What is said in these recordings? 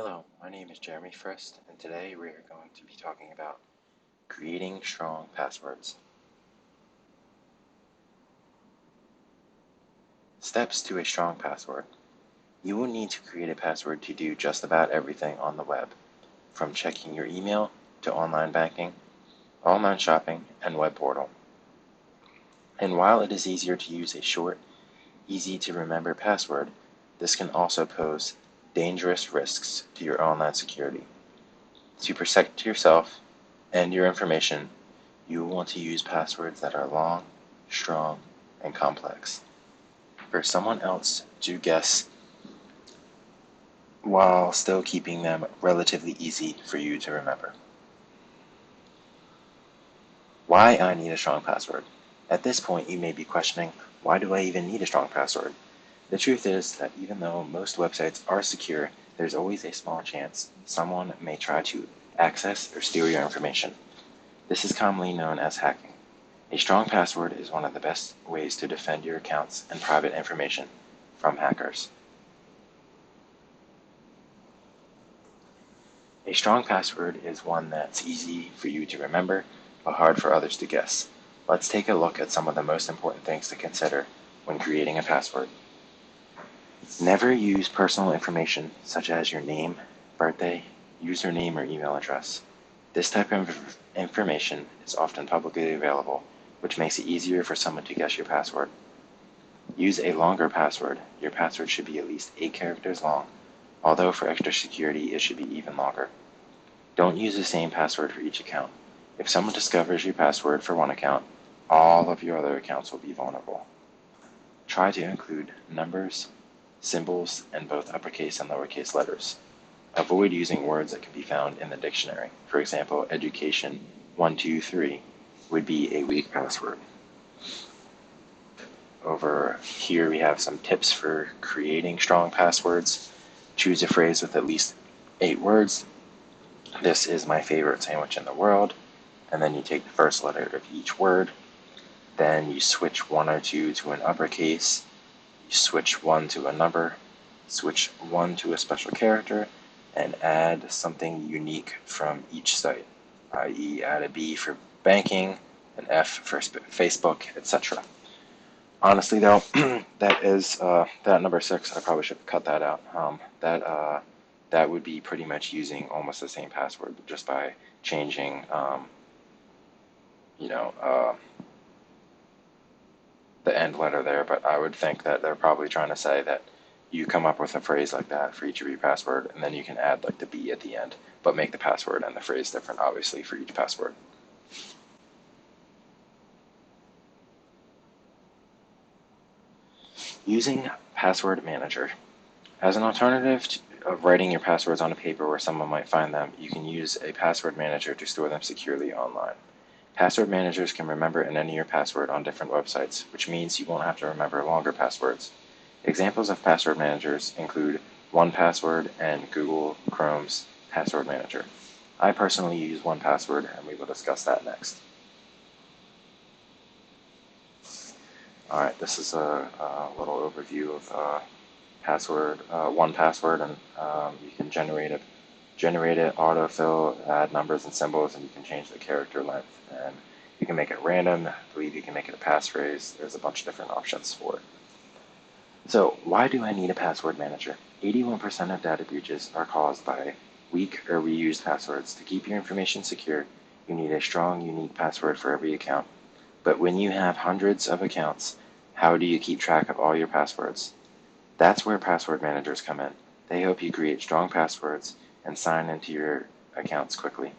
Hello, my name is Jeremy Frist, and today we are going to be talking about creating strong passwords. Steps to a strong password. You will need to create a password to do just about everything on the web, from checking your email to online banking, online shopping, and web portal. And while it is easier to use a short, easy to remember password, this can also pose dangerous risks to your online security. To protect yourself and your information, you will want to use passwords that are long, strong, and complex for someone else to guess while still keeping them relatively easy for you to remember. Why I need a strong password? At this point, you may be questioning, why do I even need a strong password? The truth is that even though most websites are secure, there's always a small chance someone may try to access or steal your information. This is commonly known as hacking. A strong password is one of the best ways to defend your accounts and private information from hackers. A strong password is one that's easy for you to remember, but hard for others to guess. Let's take a look at some of the most important things to consider when creating a password. Never use personal information such as your name, birthday, username, or email address. This type of information is often publicly available, which makes it easier for someone to guess your password. Use a longer password. Your password should be at least 8 characters long, although for extra security it should be even longer. Don't use the same password for each account. If someone discovers your password for one account, all of your other accounts will be vulnerable. Try to include numbers, symbols, and both uppercase and lowercase letters. Avoid using words that can be found in the dictionary. For example, education 123 would be a weak password. Over here we have some tips for creating strong passwords. Choose a phrase with at least 8 words. This is my favorite sandwich in the world. And then you take the first letter of each word. Then you switch 1 or 2 to an uppercase. You switch 1 to a number. Switch 1 to a special character. And add something unique from each site, i.e. add a B for banking, an F for Facebook, etc. Honestly, though, that number 6. I probably should have cut that out. That would be pretty much using almost the same password, but just by changing, the end letter there. But I would think that they're probably trying to say that you come up with a phrase like that for each of your password, and then you can add like the B at the end, but make the password and the phrase different, obviously, for each password. Using Password Manager. As an alternative of writing your passwords on a paper where someone might find them, you can use a password manager to store them securely online. Password managers can remember and enter your password on different websites, which means you won't have to remember longer passwords. Examples of password managers include 1Password and Google Chrome's Password Manager. I personally use 1Password, and we will discuss that next. Alright, this is a little overview of password, 1Password, and you can generate it, autofill, add numbers and symbols, and you can change the character length. And you can make it random. I believe you can make it a passphrase. There's a bunch of different options for it. So, why do I need a password manager? 81% of data breaches are caused by weak or reused passwords. To keep your information secure, you need a strong, unique password for every account. But when you have hundreds of accounts, how do you keep track of all your passwords? That's where password managers come in. They help you create strong passwords and sign into your accounts quickly.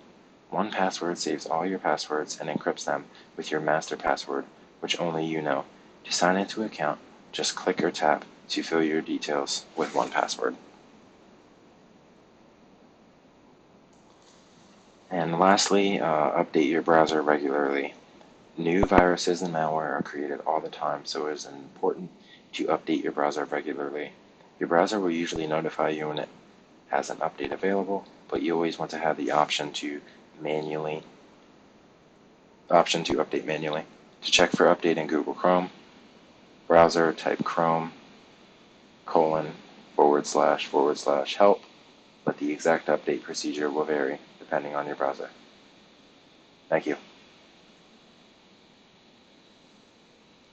1Password saves all your passwords and encrypts them with your master password, which only you know. To sign into an account, just click or tap to fill your details with 1Password. And lastly, update your browser regularly. New viruses and malware are created all the time, so it is important to update your browser regularly. Your browser will usually notify you when it has an update available, but you always want to have the option to update manually. To check for update in Google Chrome, browser type Chrome:// // help, but the exact update procedure will vary depending on your browser. Thank you.